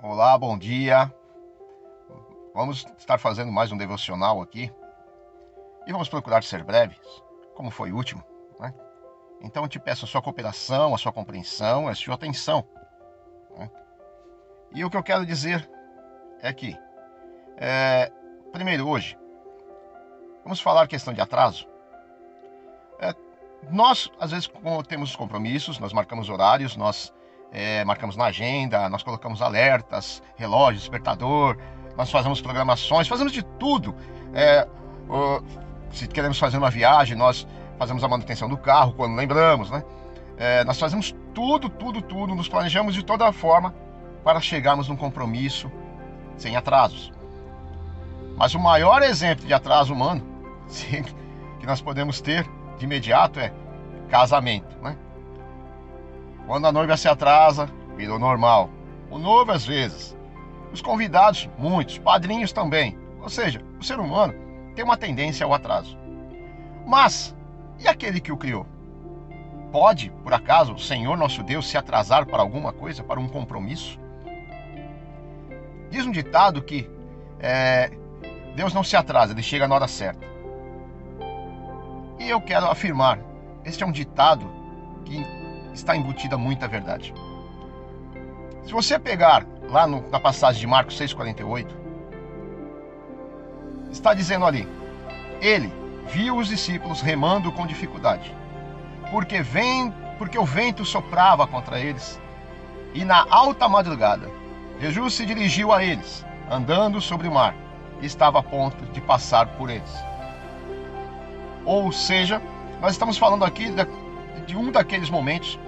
Olá, bom dia. Vamos estar fazendo mais um devocional aqui e vamos procurar ser breves, como foi o último, né? Então eu te peço a sua cooperação, a sua compreensão, a sua atenção, né? E o que eu quero dizer é que, primeiro hoje, vamos falar questão de atraso. Nós, às vezes, temos compromissos, nós marcamos horários, nós marcamos na agenda, nós colocamos alertas, relógio, despertador, nós fazemos programações, fazemos de tudo. Se queremos fazer uma viagem, nós fazemos a manutenção do carro quando lembramos, né? Nós fazemos tudo, nos planejamos de toda forma para chegarmos num compromisso sem atrasos. Mas o maior exemplo de atraso humano que nós podemos ter de imediato é casamento, né? Quando a noiva se atrasa, virou normal. O noivo às vezes, os convidados, muitos, padrinhos também. Ou seja, o ser humano tem uma tendência ao atraso. Mas, e aquele que o criou? Pode, por acaso, o Senhor nosso Deus se atrasar para alguma coisa, para um compromisso? Diz um ditado que Deus não se atrasa, ele chega na hora certa. E eu quero afirmar, este é um ditado que está embutida muita verdade. Se você pegar lá na passagem de Marcos 6,48, está dizendo ali: ele viu os discípulos remando com dificuldade, porque o vento soprava contra eles, e na alta madrugada Jesus se dirigiu a eles, andando sobre o mar, e estava a ponto de passar por eles. Ou seja, nós estamos falando aqui de um daqueles momentos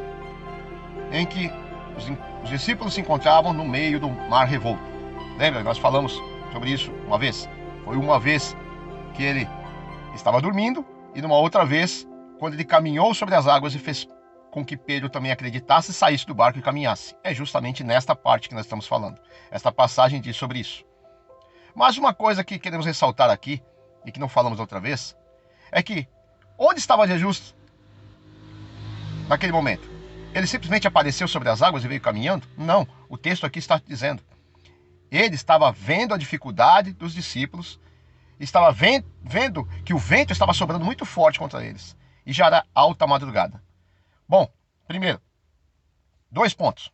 em que os discípulos se encontravam no meio do mar revolto. Lembra? Nós falamos sobre isso uma vez. Foi uma vez que ele estava dormindo e numa outra vez, quando ele caminhou sobre as águas e fez com que Pedro também acreditasse, saísse do barco e caminhasse. É justamente nesta parte que nós estamos falando. Esta passagem diz sobre isso. Mas uma coisa que queremos ressaltar aqui, e que não falamos outra vez, é que onde estava Jesus naquele momento? Ele simplesmente apareceu sobre as águas e veio caminhando? Não, o texto aqui está dizendo. Ele estava vendo a dificuldade dos discípulos, estava vendo que o vento estava soprando muito forte contra eles. E já era alta madrugada. Bom, primeiro, 2 pontos.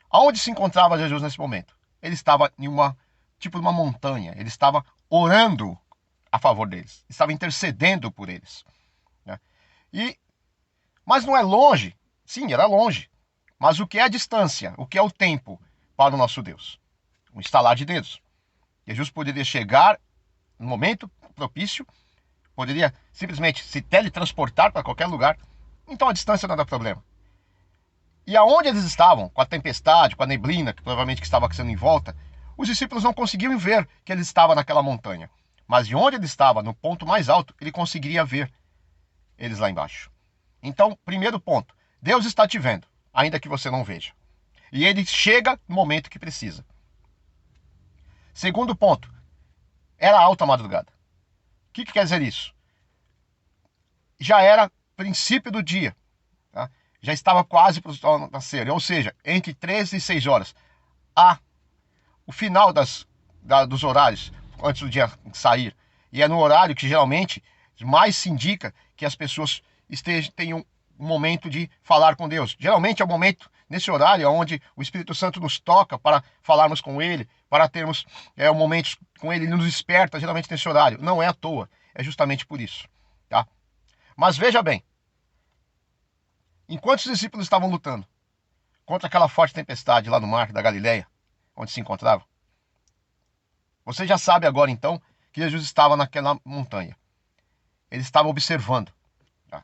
Aonde se encontrava Jesus nesse momento? Ele estava em uma montanha. Ele estava orando a favor deles. Estava intercedendo por eles, né? Mas não é longe. Sim, era longe. Mas o que é a distância? O que é o tempo para o nosso Deus? Um estalar de dedos. Jesus poderia chegar no momento propício, poderia simplesmente se teletransportar para qualquer lugar. Então a distância não dá problema. E aonde eles estavam, com a tempestade, com a neblina, que provavelmente estava sendo em volta, os discípulos não conseguiam ver que ele estava naquela montanha. Mas de onde ele estava, no ponto mais alto, ele conseguiria ver eles lá embaixo. Então, primeiro ponto, Deus está te vendo, ainda que você não veja. E ele chega no momento que precisa. Segundo ponto, era alta madrugada. O que quer dizer isso? Já era princípio do dia, tá? Já estava quase para o sol nascer, ou seja, entre 13 e 6 horas. O final dos horários, antes do dia sair. E é no horário que geralmente mais se indica que as pessoas tenham um momento de falar com Deus. Geralmente é o momento, nesse horário, onde o Espírito Santo nos toca para falarmos com Ele, para termos momentos com Ele, Ele nos desperta, geralmente nesse horário. Não é à toa, é justamente por isso, tá? Mas veja bem, enquanto os discípulos estavam lutando contra aquela forte tempestade lá no mar da Galileia, onde se encontravam, você já sabe agora então que Jesus estava naquela montanha. Ele estava observando. Tá?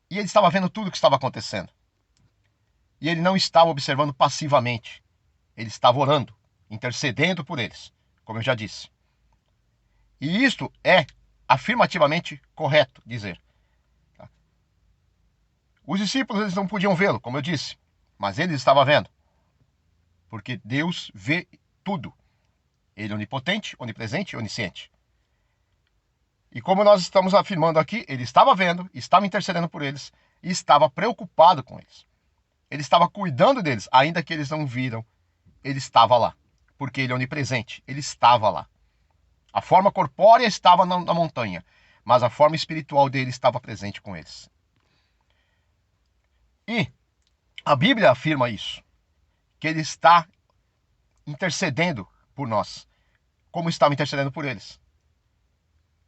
E ele estava vendo tudo o que estava acontecendo. E ele não estava observando passivamente. Ele estava orando, intercedendo por eles, como eu já disse. E isto é afirmativamente correto dizer. Tá? Os discípulos eles não podiam vê-lo, como eu disse, mas ele estava vendo. Porque Deus vê tudo. Ele é onipotente, onipresente e onisciente. E como nós estamos afirmando aqui, ele estava vendo, estava intercedendo por eles e estava preocupado com eles. Ele estava cuidando deles, ainda que eles não viram ele estava lá, porque ele é onipresente, ele estava lá. A forma corpórea estava na montanha, mas a forma espiritual dele estava presente com eles. E a Bíblia afirma isso, que ele está intercedendo por nós, como estava intercedendo por eles.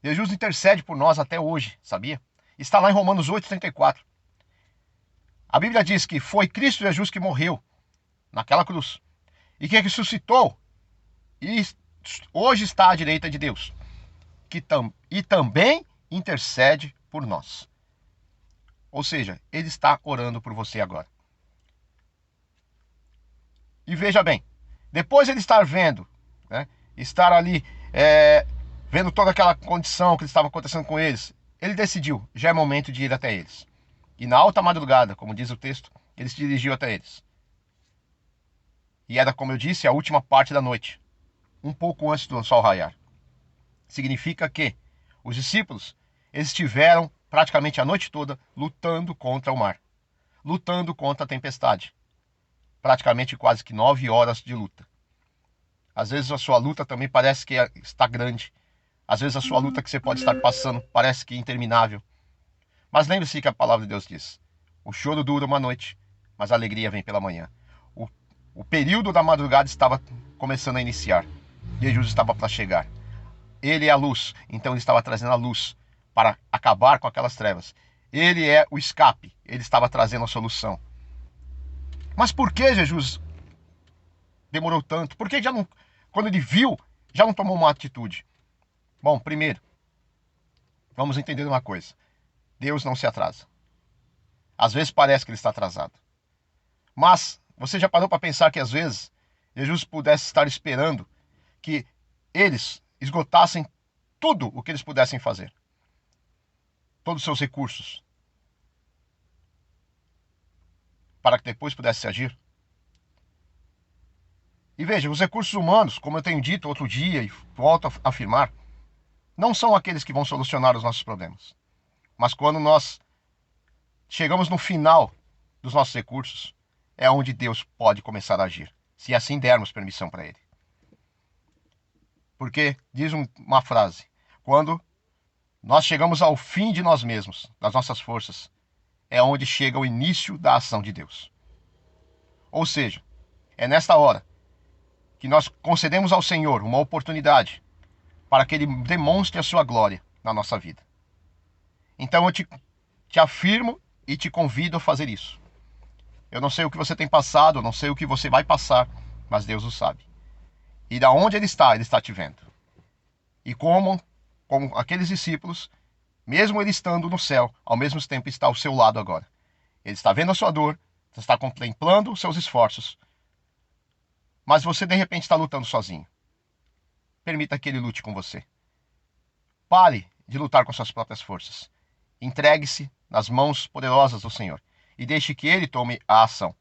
Jesus intercede por nós até hoje, sabia? Está lá em Romanos 8,34. A Bíblia diz que foi Cristo Jesus que morreu naquela cruz e que ressuscitou e hoje está à direita de Deus, e também intercede por nós. Ou seja, ele está orando por você agora. E veja bem, depois ele estar vendo, né, estar ali vendo toda aquela condição que estava acontecendo com eles, ele decidiu, já é momento de ir até eles. E na alta madrugada, como diz o texto, ele se dirigiu até eles. E era, como eu disse, a última parte da noite, um pouco antes do sol raiar. Significa que os discípulos, eles estiveram praticamente a noite toda lutando contra o mar, lutando contra a tempestade. Praticamente quase que 9 horas de luta. Às vezes a sua luta também parece que está grande. Às vezes a sua luta que você pode estar passando parece que é interminável. Mas lembre-se que a palavra de Deus diz: o choro dura uma noite, mas a alegria vem pela manhã. O período da madrugada estava começando a iniciar. Jesus estava para chegar. Ele é a luz, então ele estava trazendo a luz para acabar com aquelas trevas. Ele é o escape, ele estava trazendo a solução. Mas por que Jesus demorou tanto? Por que já não, quando ele viu, já não tomou uma atitude? Bom, primeiro, vamos entender uma coisa. Deus não se atrasa. Às vezes parece que ele está atrasado. Mas você já parou para pensar que às vezes Jesus pudesse estar esperando que eles esgotassem tudo o que eles pudessem fazer? Todos os seus recursos. Para que depois pudesse agir? E veja, os recursos humanos, como eu tenho dito outro dia e volto a afirmar, não são aqueles que vão solucionar os nossos problemas. Mas quando nós chegamos no final dos nossos recursos, é onde Deus pode começar a agir, se assim dermos permissão para Ele. Porque diz uma frase: quando nós chegamos ao fim de nós mesmos, das nossas forças, é onde chega o início da ação de Deus. Ou seja, é nesta hora que nós concedemos ao Senhor uma oportunidade para que Ele demonstre a sua glória na nossa vida. Então eu te afirmo e te convido a fazer isso. Eu não sei o que você tem passado, eu não sei o que você vai passar, mas Deus o sabe. E da onde Ele está te vendo. E como aqueles discípulos, mesmo Ele estando no céu, ao mesmo tempo está ao seu lado agora. Ele está vendo a sua dor, está contemplando os seus esforços, mas você de repente está lutando sozinho. Permita que Ele lute com você. Pare de lutar com suas próprias forças. Entregue-se nas mãos poderosas do Senhor e deixe que Ele tome a ação.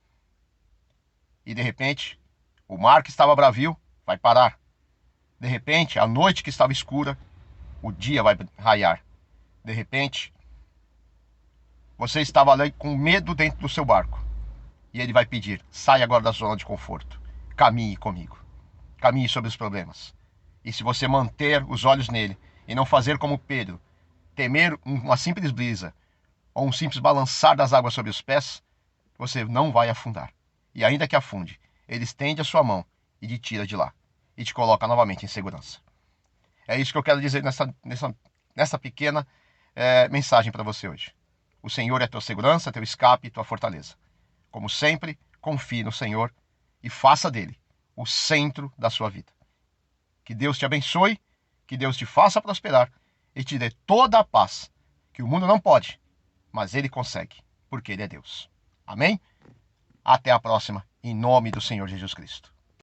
E de repente, o mar que estava bravio vai parar. De repente, a noite que estava escura, o dia vai raiar. De repente, você estava ali com medo dentro do seu barco. E Ele vai pedir: saia agora da zona de conforto. Caminhe comigo. Caminhe sobre os problemas. E se você manter os olhos nele e não fazer como Pedro, temer uma simples brisa ou um simples balançar das águas sobre os pés, você não vai afundar. E ainda que afunde, Ele estende a sua mão e te tira de lá e te coloca novamente em segurança. É isso que eu quero dizer nessa pequena mensagem para você hoje. O Senhor é tua segurança, teu escape e tua fortaleza. Como sempre, confie no Senhor e faça dele o centro da sua vida. Que Deus te abençoe, que Deus te faça prosperar e te dê toda a paz que o mundo não pode, mas Ele consegue, porque Ele é Deus. Amém? Até a próxima, em nome do Senhor Jesus Cristo.